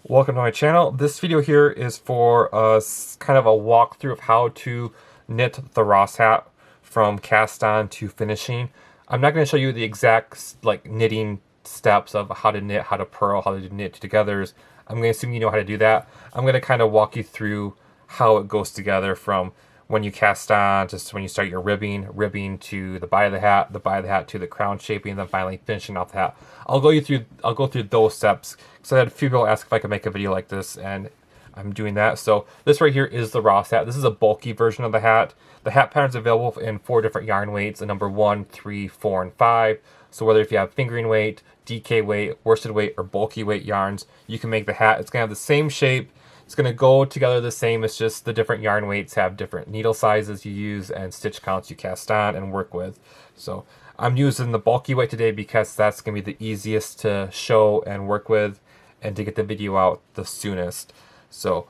Welcome to my channel. This video here is for kind of a walkthrough of how to knit the Ross hat from cast on to finishing. I'm not going to show you the exact knitting steps of how to knit, how to purl, how to knit togethers. I'm going to assume you know how to do that. I'm going to kind of walk you through how it goes together from when you cast on to when you start your ribbing to the body of the hat to the crown shaping, and then finally finishing off the hat. I'll go through those steps. So I had a few people ask if I could make a video like this, and I'm doing that. So this right here is the Ross hat. This is a bulky version of the hat. The hat pattern's available in 4 different yarn weights, the number 1, 3, 4, and 5. So whether if you have fingering weight, DK weight, worsted weight, or bulky weight yarns, you can make the hat. It's gonna have the same shape. It's going to go together the same. It's just the different yarn weights have different needle sizes you use and stitch counts you cast on and work with. So I'm using the bulky weight today because that's going to be the easiest to show and work with and to get the video out the soonest. So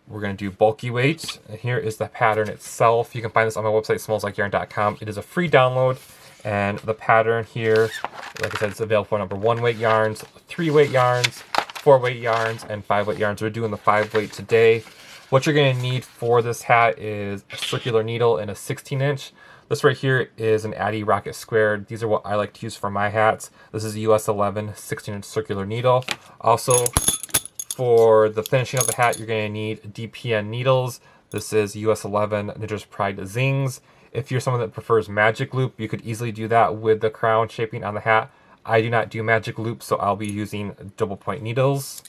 we're going to do bulky weight. And here is the pattern itself. You can find this on my website, smellslikeYarn.com. It is a free download. And the pattern here, like I said, it's available for number 1 weight yarns, 3 weight yarns, 4 weight yarns, and 5 weight yarns. We're doing the 5 weight today. What you're going to need for this hat is a circular needle and a 16-inch. This right here is an Addi Rocket Squared. These are what I like to use for my hats. This is US 11 16-inch circular needle. Also, for the finishing of the hat, you're going to need DPN needles. This is US 11 Knitter's Pride Zings. If you're someone that prefers magic loop, you could easily do that with the crown shaping on the hat. I do not do magic loops, so I'll be using double point needles.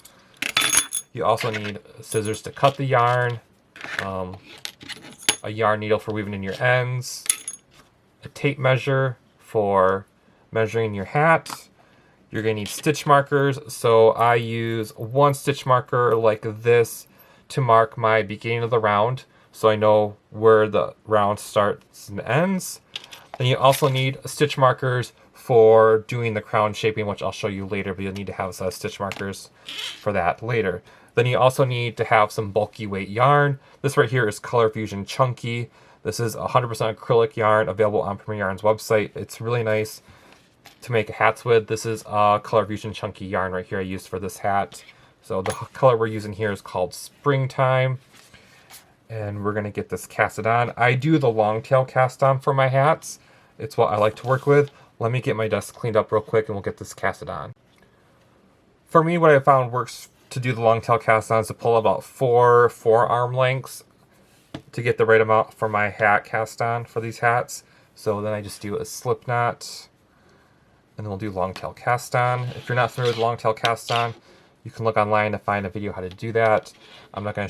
You also need scissors to cut the yarn, a yarn needle for weaving in your ends, a tape measure for measuring your hat. You're going to need stitch markers, so I use 1 stitch marker like this to mark my beginning of the round, so I know where the round starts and ends. Then you also need stitch markers for doing the crown shaping, which I'll show you later, but you'll need to have some stitch markers for that later. Then you also need to have some bulky weight yarn. This right here is Color Fusion Chunky. This is 100% acrylic yarn available on Premier Yarn's website. It's really nice to make hats with. This is Color Fusion Chunky yarn right here I used for this hat. So the color we're using here is called Springtime. And we're gonna get this casted on. I do the long tail cast on for my hats. It's what I like to work with. Let me get my desk cleaned up real quick and we'll get this casted on. For me, what I found works to do the long tail cast on is to pull about 4 forearm lengths to get the right amount for my hat cast on for these hats. So then I just do a slip knot and then we'll do long tail cast on. If you're not familiar with long tail cast on, you can look online to find a video how to do that. I'm not gonna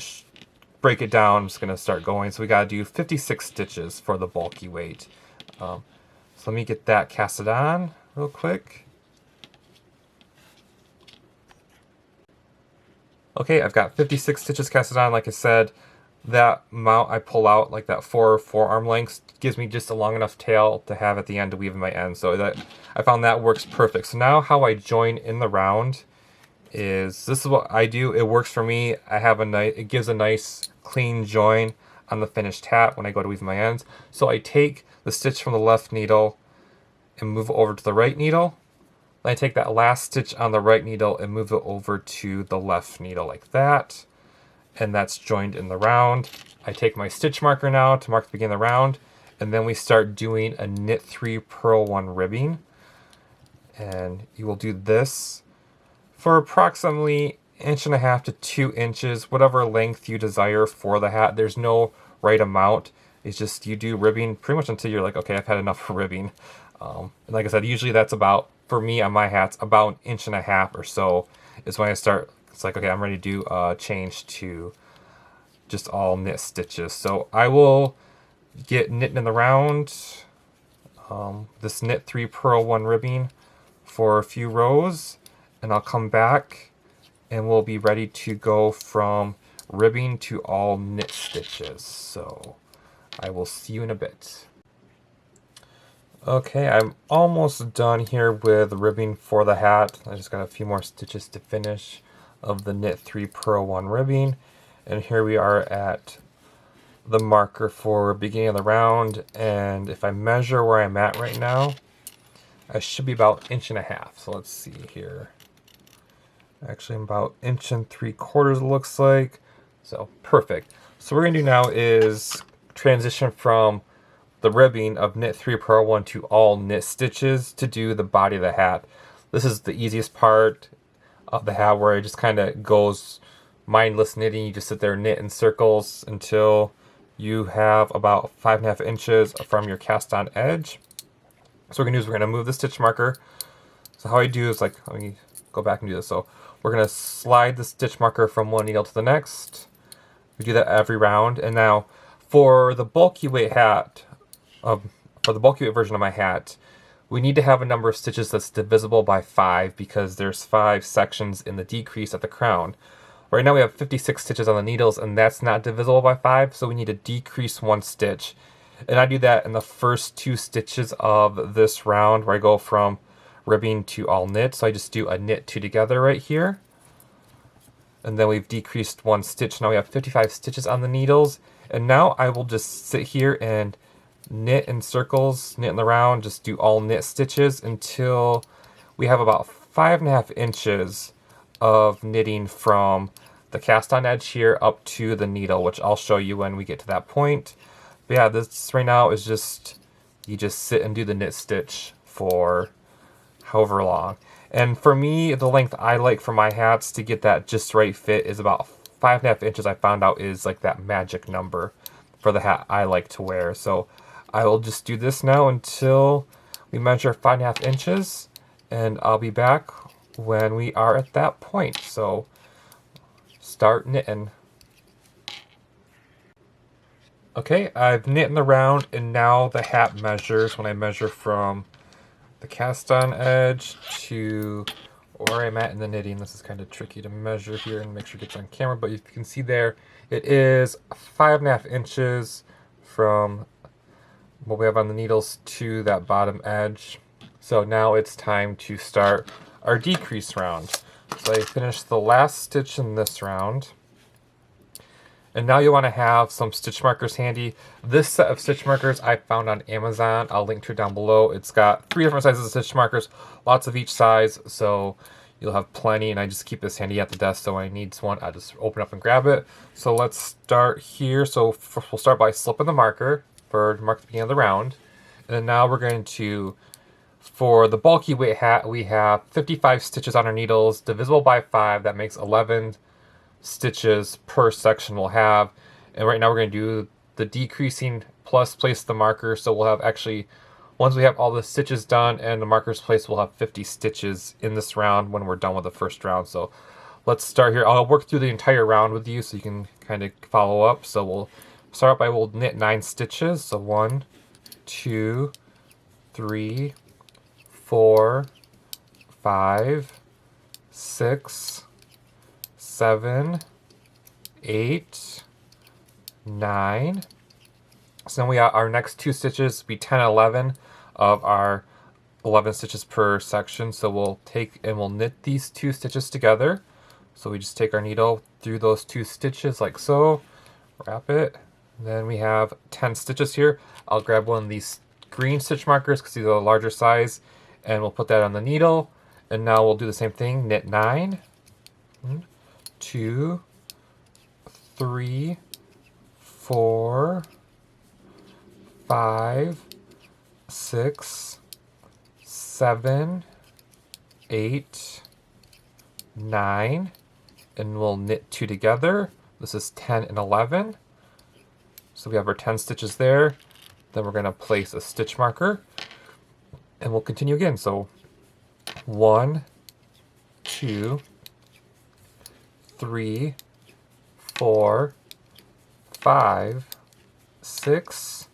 break it down, I'm just gonna start going. So we gotta do 56 stitches for the bulky weight. So let me get that casted on real quick. Okay, I've got 56 stitches casted on. Like I said, that amount I pull out, like that 4 forearm lengths, gives me just a long enough tail to have at the end to weave in my end. So that I found that works perfect. So now how I join in the round is, this is what I do. It works for me. I have it gives a nice clean join on the finished hat when I go to weave my ends. So I take the stitch from the left needle and move it over to the right needle. Then I take that last stitch on the right needle and move it over to the left needle like that. And that's joined in the round. I take my stitch marker now to mark the beginning of the round, and then we start doing a knit 3 purl 1 ribbing. And you will do this for approximately 1.5 to 2 inches, whatever length you desire for the hat. There's no right amount. It's just you do ribbing pretty much until you're like, okay, I've had enough ribbing. And like I said, usually that's about, for me on my hats, about 1.5 inches or so is when I start. It's like, okay, I'm ready to do change to just all knit stitches. So I will get knitting in the round, this knit 3 purl 1 ribbing for a few rows, and I'll come back and we'll be ready to go from ribbing to all knit stitches. So I will see you in a bit. Okay, I'm almost done here with ribbing for the hat. I just got a few more stitches to finish of the knit 3 purl 1 ribbing. And here we are at the marker for beginning of the round. And if I measure where I'm at right now, I should be about 1.5 inches. So let's see here. Actually, about 1.75 inches it looks like. So perfect. So what we're gonna do now is transition from the ribbing of knit 3 purl 1 to all knit stitches to do the body of the hat. This is the easiest part of the hat, where it just kind of goes mindless knitting. You just sit there and knit in circles until you have about 5.5 inches from your cast on edge. So what we're gonna do is we're gonna move the stitch marker. So how I do is, like, let me go back and do this. So we're gonna slide the stitch marker from one needle to the next. We do that every round. And now for the bulky weight hat, for the bulky weight version of my hat, we need to have a number of stitches that's divisible by 5, because there's 5 sections in the decrease at the crown. Right now we have 56 stitches on the needles, and that's not divisible by 5, so we need to decrease 1 stitch. And I do that in the first 2 stitches of this round, where I go from ribbing to all knit. So I just do a knit 2 together right here. And then we've decreased 1 stitch. Now we have 55 stitches on the needles. And now I will just sit here and knit in circles, knit in the round, just do all knit stitches until we have about 5.5 inches of knitting from the cast on edge here up to the needle, which I'll show you when we get to that point. But yeah, this right now is just, you just sit and do the knit stitch for however long. And for me, the length I like for my hats to get that just right fit is about 5.5 inches. I found out is like that magic number for the hat I like to wear. So I will just do this now until we measure 5.5 inches, and I'll be back when we are at that point. So start knitting. Okay, I've knit in the round, and now the hat measures. When I measure from the cast on edge to where I'm at in the knitting, this is kind of tricky to measure here and make sure it gets on camera, but you can see there, it is 5.5 inches from what we have on the needles to that bottom edge. So now it's time to start our decrease round. So I finished the last stitch in this round. And now you want to have some stitch markers handy. This set of stitch markers I found on Amazon. I'll link to it down below. It's got 3 different sizes of stitch markers, lots of each size, so you'll have plenty. And I just keep this handy at the desk, so when I need one, I just open up and grab it. So let's start here. So we'll start by slipping the marker for mark the beginning of the round. And then now we're going to, for the bulky weight hat, we have 55 stitches on our needles, divisible by 5. That makes 11 stitches per section we'll have. And right now we're going to do the decreasing plus place the marker. So we'll have, actually, once we have all the stitches done and the markers placed, we'll have 50 stitches in this round when we're done with the first round. So let's start here. I'll work through the entire round with you so you can kind of follow up. So we'll start by, we'll knit 9 stitches. So 1, 2, 3, 4, 5, 6, 7, 8, 9. So then we got our next 2 stitches be 10 and 11 of our 11 stitches per section. So we'll take and we'll knit these 2 stitches together. So we just take our needle through those 2 stitches like so, wrap it. Then we have 10 stitches here. I'll grab one of these green stitch markers because these are the larger size, and we'll put that on the needle. And now we'll do the same thing, knit 9. 1, 2, 3, 4, 5, 6, 7, 8, 9, and we'll knit 2 together. This is 10 and 11. So we have our 10 stitches there. Then we're going to place a stitch marker, and we'll continue again. So 1, 2, 3, 4, 5, 6,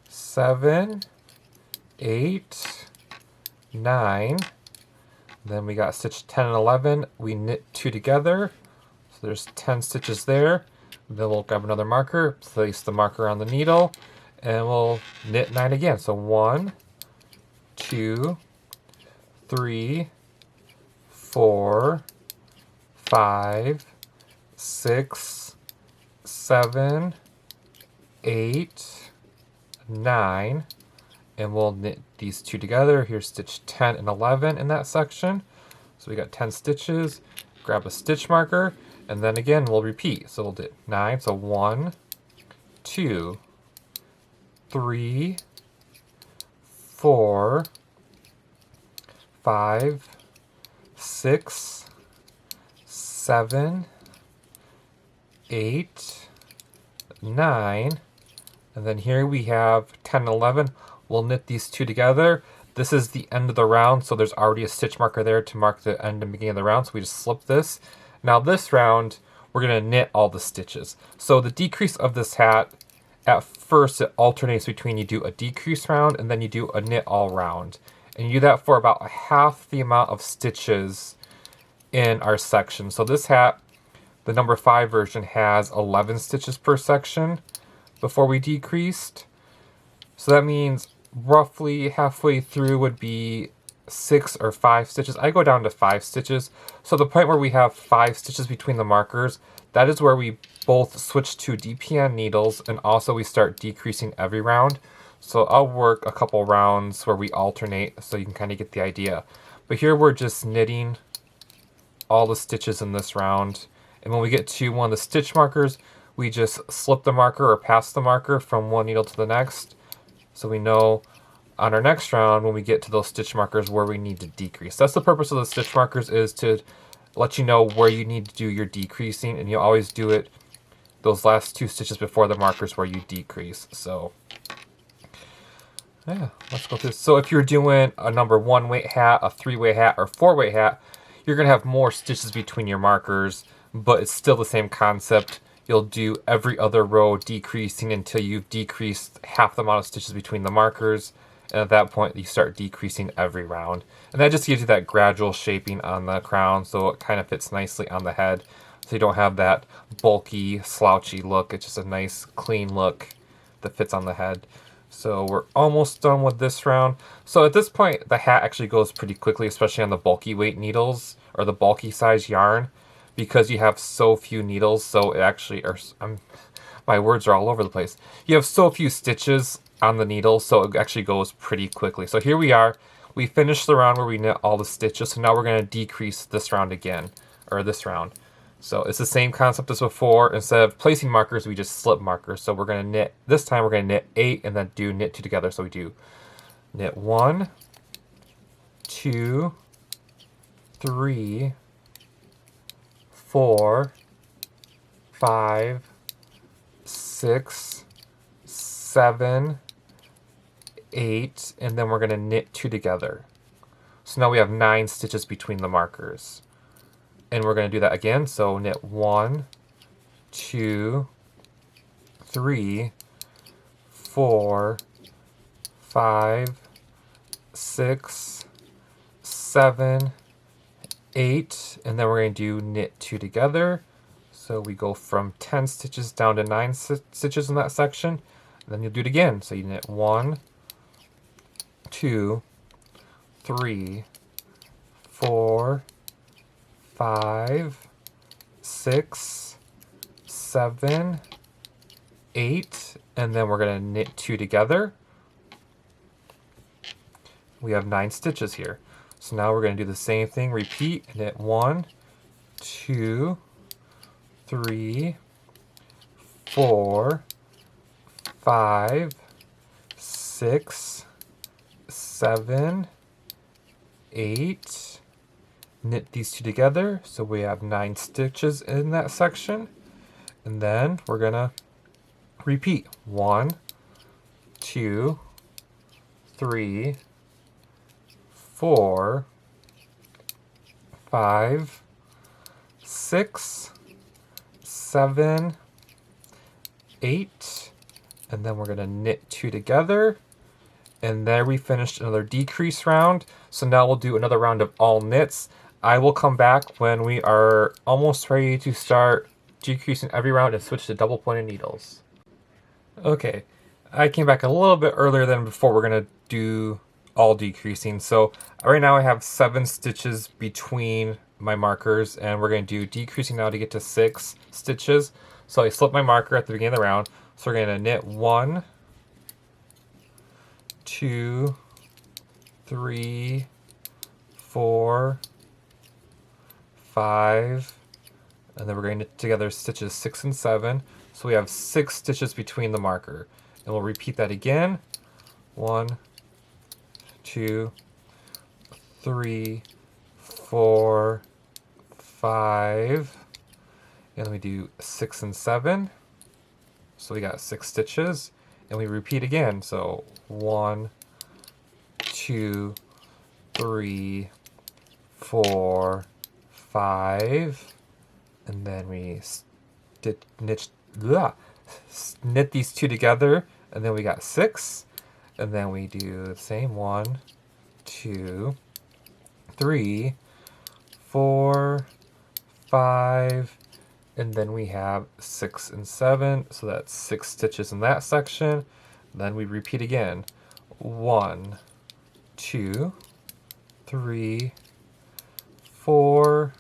7, 8, 9. Then we got stitch 10 and 11. We knit 2 together. So there's 10 stitches there. Then we'll grab another marker, place the marker on the needle, and we'll knit 9 again. So 1, 2, 3, 4, 5, 6, 7, 8, 9, and we'll knit these 2 together. Here's stitch 10 and 11 in that section. So we got 10 stitches, grab a stitch marker, and then again we'll repeat. So we'll do 9, so 1, 2, 3, 4, 5, 6, 7, 8, 9, and then here we have 10 and 11. We'll knit these two together. This is the end of the round, so there's already a stitch marker there to mark the end and beginning of the round, so we just slip this. Now this round, we're going to knit all the stitches. So the decrease of this hat, at first it alternates between you do a decrease round and then you do a knit all round. And you do that for about half the amount of stitches in our section. So this hat, the number 5 version, has 11 stitches per section before we decreased. So that means roughly halfway through would be 6 or 5 stitches. I go down to 5 stitches. So the point where we have 5 stitches between the markers, that is where we both switch to DPN needles, and also we start decreasing every round. So I'll work a couple rounds where we alternate so you can kind of get the idea. But here we're just knitting all the stitches in this round. And when we get to one of the stitch markers, we just slip the marker or pass the marker from one needle to the next. So we know on our next round, when we get to those stitch markers, where we need to decrease. That's the purpose of the stitch markers, is to let you know where you need to do your decreasing, and you always do it those last 2 stitches before the markers where you decrease. So yeah, let's go through this. So if you're doing a number 1 weight hat, a 3 weight hat, or 4 weight hat, you're gonna have more stitches between your markers, but it's still the same concept. You'll do every other row decreasing until you've decreased half the amount of stitches between the markers. And at that point, you start decreasing every round. And that just gives you that gradual shaping on the crown, so it kind of fits nicely on the head. So you don't have that bulky, slouchy look. It's just a nice, clean look that fits on the head. So we're almost done with this round. So at this point, the hat actually goes pretty quickly, especially on the bulky weight needles, or the bulky size yarn, because you have so few needles. So it actually, my words are all over the place. You have so few stitches on the needle, so it actually goes pretty quickly. So here we are. We finished the round where we knit all the stitches. So now we're going to decrease this round again, or this round. So it's the same concept as before. Instead of placing markers, we just slip markers. So we're going to knit, this time we're going to knit 8 and then do knit 2 together. So we do knit 1, 2, 3, 4, 5, 6, 7, 8, and then we're going to knit 2 together. So now we have 9 stitches between the markers. And we're going to do that again. So knit 1, 2, 3, 4, 5, 6, 7, 8, and then we're going to do knit 2 together. So we go from 10 stitches down to 9 stitches in that section. And then you'll do it again. So you knit 1, 2, 3, 4, 5, 6, 7, 8, and then we're going to knit 2 together. We have 9 stitches here. So now we're going to do the same thing, repeat, knit 1, 2, 3, 4, 5, 6, 7, 8, knit these 2 together, so we have 9 stitches in that section, and then we're gonna repeat 1, 2, 3, 4, 5, 6, 7, 8, and then we're gonna knit 2 together. And there we finished another decrease round. So now we'll do another round of all knits. I will come back when we are almost ready to start decreasing every round and switch to double pointed needles. Okay, I came back a little bit earlier than before. We're gonna do all decreasing. So right now I have 7 stitches between my markers, and we're gonna do decreasing now to get to 6 stitches. So I slip my marker at the beginning of the round. So we're gonna knit 1, 2, 3, 4, 5, and then we're going to knit together stitches 6 and 7. So we have 6 stitches between the marker. And we'll repeat that again. 1, 2, 3, 4, 5. And then we do 6 and 7. So we got 6 stitches. And we repeat again. So 1, 2, 3, 4, 5. And then we knit these two together, and then we got 6, and then we do the same 1, 2, 3, 4, 5, and then we have 6 and 7, so that's 6 stitches in that section. Then we repeat again. 1, 2, 3, 4,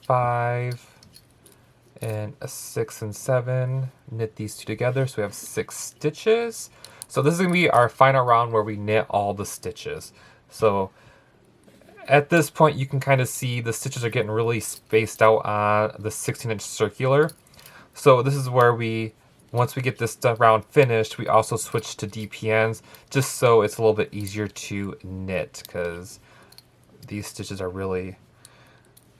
5, and a 6 and 7. Knit these two together, so we have 6 stitches. So this is going to be our final round where we knit all the stitches. So at this point you can kind of see the stitches are getting really spaced out on the 16-inch circular. So this is where once we get this round finished, we also switch to DPNs just so it's a little bit easier to knit, because these stitches are really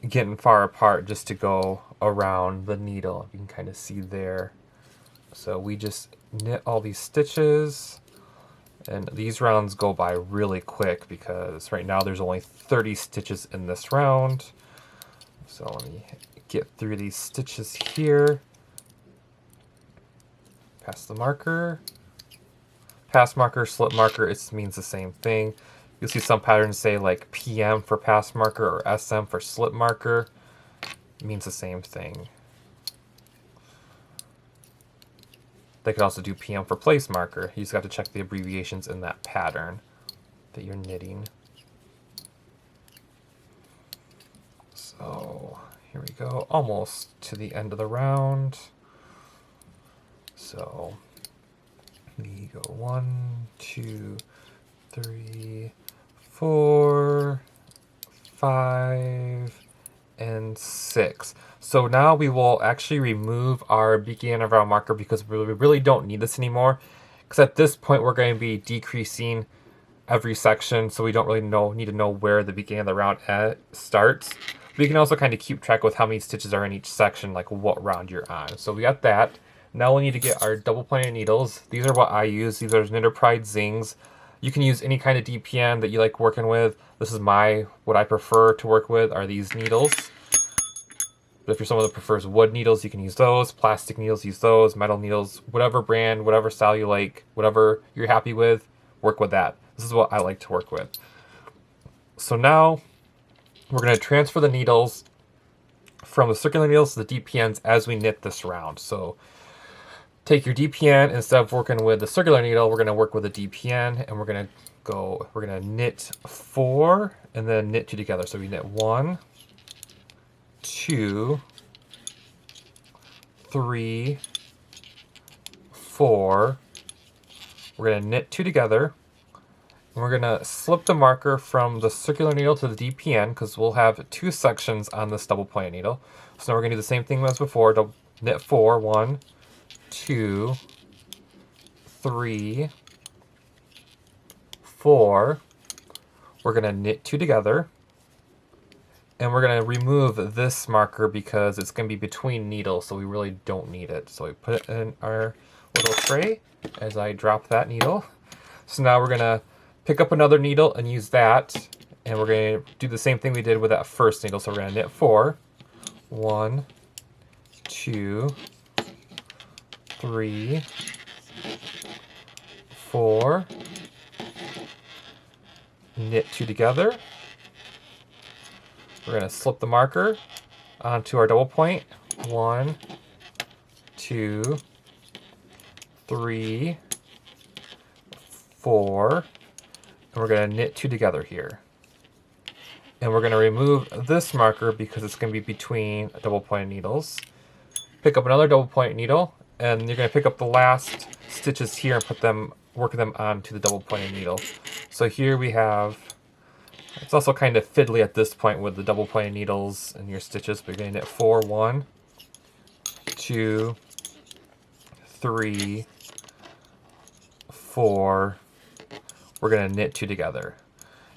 getting far apart just to go around the needle. You can kind of see there. So we just knit all these stitches, and these rounds go by really quick because right now there's only 30 stitches in this round. So let me get through these stitches here. Pass the marker. Pass marker, slip marker, it means the same thing. You'll see some patterns say like PM for pass marker or SM for slip marker. It means the same thing. They could also do PM for place marker. You just have to check the abbreviations in that pattern that you're knitting. So here we go, almost to the end of the round. So we go 1, 2, 3, 4, 5, and 6. So now we will actually remove our beginning of our marker because we really don't need this anymore. Because at this point we're going to be decreasing every section, so we don't really need to know where the beginning of the round starts. We can also kind of keep track with how many stitches are in each section, like what round you're on. So we got that. Now we need to get our double pointed needles. These are what I use. These are Knit Pride Zings. You can use any kind of DPN that you like working with. This is what I prefer to work with are these needles. But if you're someone that prefers wood needles, you can use those. Plastic needles, use those. Metal needles, whatever brand, whatever style you like, whatever you're happy with, work with that. This is what I like to work with. So now we're going to transfer the needles from the circular needles to the DPNs as we knit this round. So take your DPN, instead of working with the circular needle, we're going to work with a DPN, and we're going to knit 4 and then knit 2 together. So we knit 1, 2, 3, 4. We're going to knit 2 together. And we're going to slip the marker from the circular needle to the DPN because we'll have 2 sections on this double pointed needle. So now we're going to do the same thing as before. Knit 4, 1, 2, 3, 4. We're going to knit 2 together. And we're going to remove this marker because it's going to be between needles, so we really don't need it. So we put it in our little tray as I drop that needle. So now we're going to pick up another needle and use that. And we're going to do the same thing we did with that first needle. So we're going to knit 4. 1, 2, 3, 4. Knit 2 together. We're going to slip the marker onto our double point. 1, 2, 3, 4. And we're going to knit 2 together here. And we're going to remove this marker because it's going to be between double pointed needles. Pick up another double pointed needle, and you're going to pick up the last stitches here and work them onto the double pointed needle. So here we have It's also kind of fiddly at this point with the double pointed needles and your stitches, but you're going to knit 4, 1, 2, 3, 4. We're going to knit 2 together.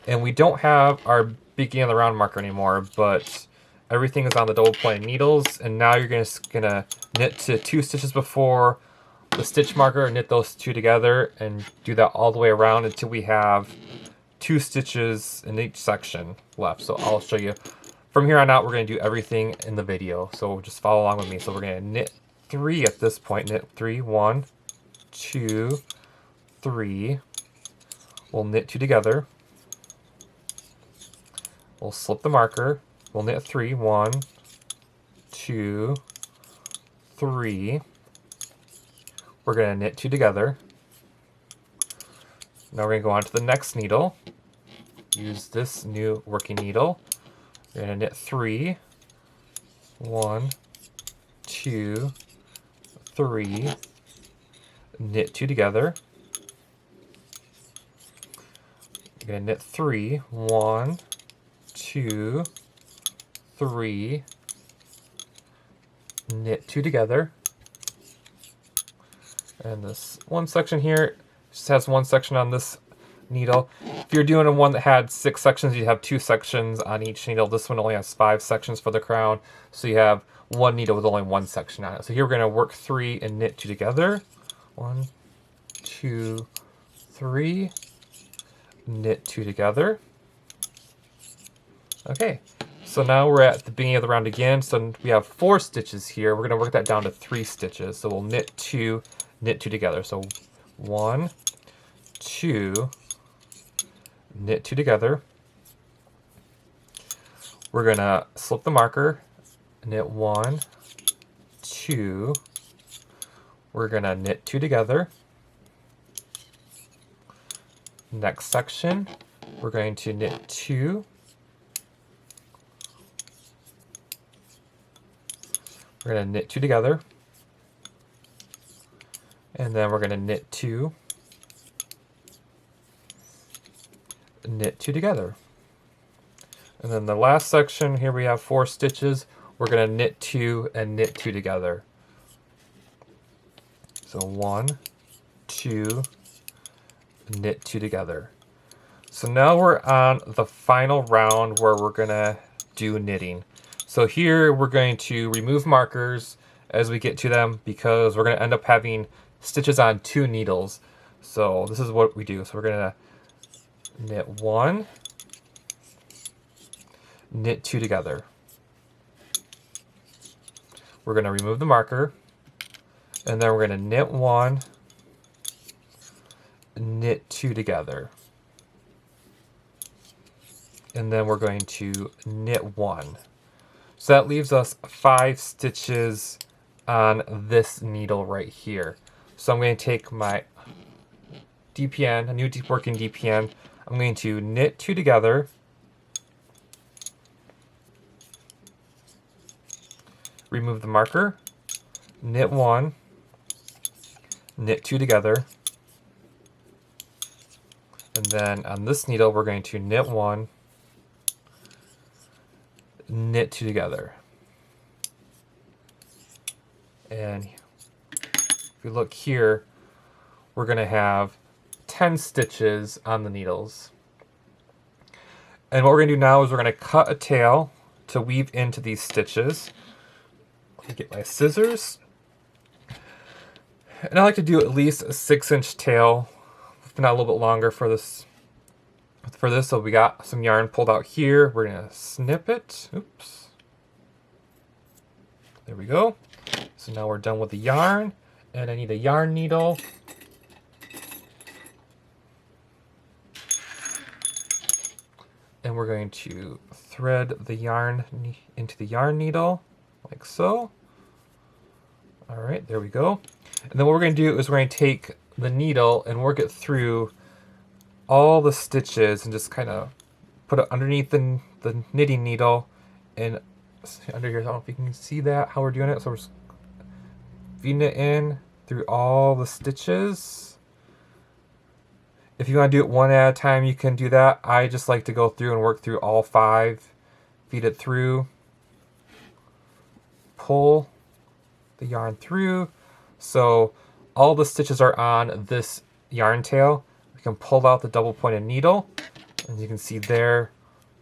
And we don't have our beginning of the round marker anymore, but everything is on the double pointed needles, and now you're just going to knit to 2 stitches before the stitch marker, knit those 2 together, and do that all the way around until we have 2 stitches in each section left. So I'll show you. From here on out, we're going to do everything in the video, so just follow along with me. So we're going to knit 3 at this point. Knit 3, 1, 2, 3. We'll knit 2 together. We'll slip the marker. We'll knit 3, 1, 2, 3. We're going to knit 2 together. Now we're going to go on to the next needle. Use this new working needle. We're going to knit 3, 1, 2, 3. Knit 2 together. We're going to knit 3, 1, 2, 3. Knit 2 together. And this one section here just has one section on this needle. If you're doing a one that had 6 sections, you'd have 2 sections on each needle. This one only has 5 sections for the crown, so you have one needle with only 1 section on it. So here we're going to work 3 and knit 2 together. 1, 2, 3. Knit 2 together. Okay, so now we're at the beginning of the round again. So we have 4 stitches here. We're going to work that down to 3 stitches. So we'll knit 2, knit 2 together. So 1, 2, knit 2 together. We're going to slip the marker, knit 1, 2. We're going to knit 2 together. Next section, we're going to knit 2. We're going to knit 2 together. And then we're going to knit 2. Knit 2 together. And then the last section, here we have 4 stitches. We're going to knit 2 and knit 2 together. So 1, 2, knit 2 together. So now we're on the final round where we're going to do knitting. So here we're going to remove markers as we get to them because we're going to end up having stitches on 2 needles. So this is what we do. So we're going to knit 1, knit 2 together. We're going to remove the marker, and then we're going to knit 1, knit 2 together. And then we're going to knit 1. So that leaves us 5 stitches on this needle right here. So I'm going to take my DPN, a new deep working DPN. I'm going to knit 2 together, remove the marker, knit 1, knit 2 together, and then on this needle we're going to knit 1, knit 2 together. And if we look here, we're going to have 10 stitches on the needles. And what we're going to do now is we're going to cut a tail to weave into these stitches. Let me get my scissors. And I like to do at least a 6-inch tail, if not a little bit longer for this. So we got some yarn pulled out here. We're going to snip it. Oops. There we go. So now we're done with the yarn, and I need a yarn needle. And we're going to thread the yarn into the yarn needle, like so. All right, there we go. And then what we're going to do is we're going to take the needle and work it through all the stitches and just kind of put it underneath the knitting needle and under here. I don't know if you can see that, how we're doing it. So we're just feeding it in through all the stitches. If you want to do it one at a time, you can do that. I just like to go through and work through all 5, feed it through, pull the yarn through. So all the stitches are on this yarn tail. We can pull out the double pointed needle, and you can see there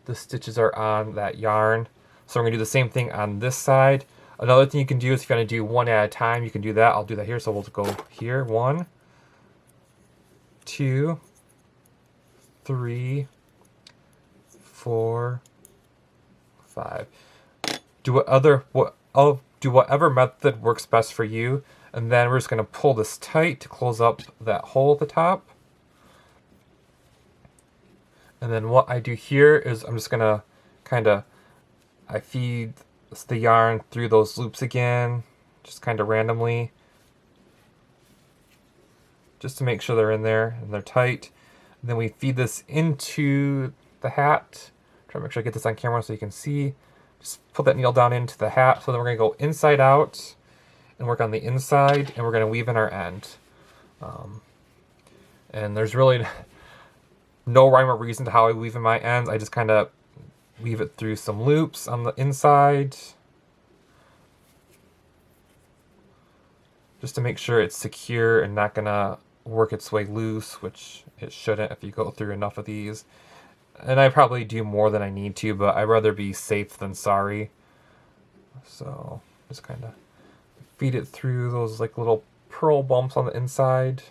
the stitches are on that yarn. So we're going to do the same thing on this side. Another thing you can do is if you want to do one at a time, you can do that. I'll do that here. So we'll go here. 1, 2, 3, 4, 5. Do whatever method works best for you. And then we're just going to pull this tight to close up that hole at the top. And then what I do here is I'm just going to I feed the yarn through those loops again, just kind of randomly, just to make sure they're in there and they're tight. And then we feed this into the hat. Try to make sure I get this on camera so you can see. Just put that needle down into the hat. So then we're going to go inside out and work on the inside, and we're going to weave in our end. And there's really no rhyme or reason to how I weave in my ends. I just kind of weave it through some loops on the inside, just to make sure it's secure and not gonna work its way loose, which it shouldn't if you go through enough of these. And I probably do more than I need to, but I'd rather be safe than sorry. So just kind of feed it through those like little pearl bumps on the inside.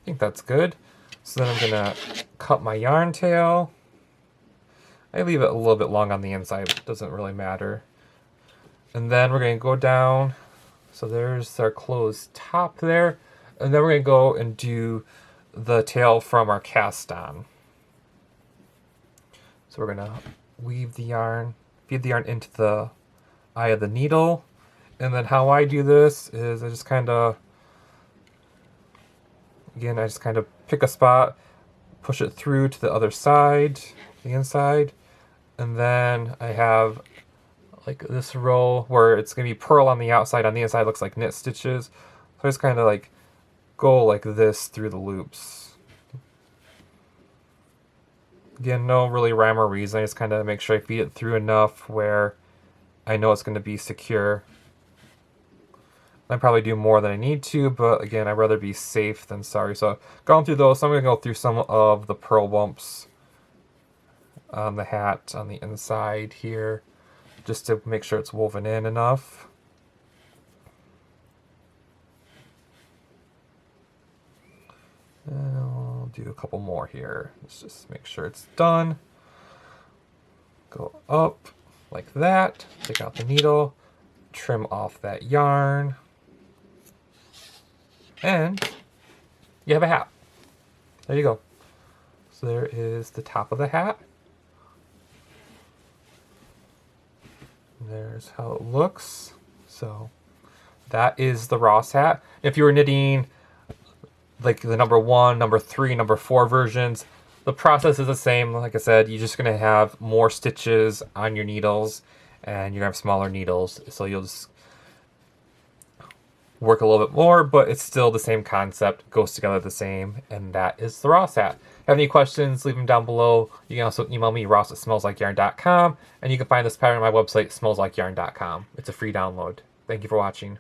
I think that's good. So then I'm gonna cut my yarn tail. I leave it a little bit long on the inside, it doesn't really matter. And then we're gonna go down. So there's our closed top there. And then we're gonna go and do the tail from our cast on. So we're gonna weave the yarn, feed the yarn into the eye of the needle. And then how I do this is I just kind of pick a spot, push it through to the other side, the inside, and then I have like this row where it's going to be purl on the outside, on the inside looks like knit stitches. So I just kind of like go like this through the loops. Again, no really rhyme or reason, I just kind of make sure I feed it through enough where I know it's going to be secure. I probably do more than I need to, but again, I'd rather be safe than sorry. So going through those, so I'm going to go through some of the pearl bumps on the hat on the inside here, just to make sure it's woven in enough. And I'll do a couple more here. Let's just make sure it's done. Go up like that, take out the needle, trim off that yarn. And you have a hat. There you go. So there is the top of the hat. There's how it looks. So that is the Ross hat. If you were knitting like the number 1, number 3, number 4 versions, the process is the same. Like I said, you're just going to have more stitches on your needles and you're going to have smaller needles. So you'll just work a little bit more, but it's still the same concept, goes together the same, and that is the Ross hat. If you have any questions, leave them down below. You can also email me, ross@smellslikeyarn.com, and you can find this pattern on my website, smellslikeyarn.com. It's a free download. Thank you for watching.